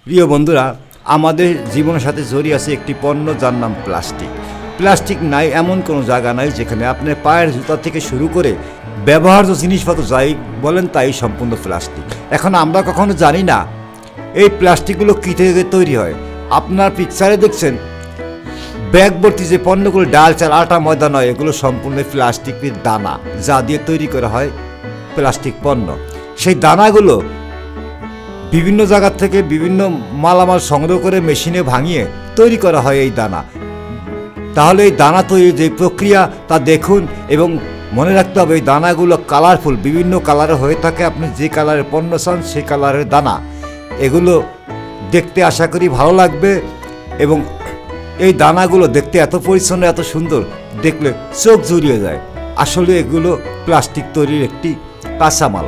প্রিয় বন্ধুরা, আমাদের জীবনের সাথে জড়িয়ে আছে একটি পণ্য যার নাম প্লাস্টিক। প্লাস্টিক নাই এমন কোনো জায়গা নাই যেখানে আপনার পায়ের জুতা থেকে শুরু করে ব্যবহার্য জিনিসপত্র যাই বলেন তাই সম্পূর্ণ প্লাস্টিক। এখন আমরা কখনো জানি না এই প্লাস্টিকগুলো কী থেকে তৈরি হয়। আপনার পিকচারে দেখছেন ব্যাগ ভর্তি যে পণ্যগুলো ডাল চাল আটা ময়দা নয়, এগুলো সম্পূর্ণ প্লাস্টিকের দানা যা দিয়ে তৈরি করা হয় প্লাস্টিক পণ্য। সেই দানাগুলো বিভিন্ন জায়গা থেকে বিভিন্ন মালামাল সংগ্রহ করে মেশিনে ভাঙিয়ে তৈরি করা হয় এই দানা। তাহলে এই দানা তৈরির যে প্রক্রিয়া তা দেখুন এবং মনে রাখতে হবে এই দানাগুলো কালারফুল, বিভিন্ন কালারের হয়ে থাকে। আপনি যে কালারের পণ্য চান সেই কালারের দানা। এগুলো দেখতে আশা করি ভালো লাগবে এবং এই দানাগুলো দেখতে এত পরিচ্ছন্ন এত সুন্দর, দেখলে চোখ জুড়িয়ে যায়। আসলে এগুলো প্লাস্টিক তৈরির একটি কাঁচামাল।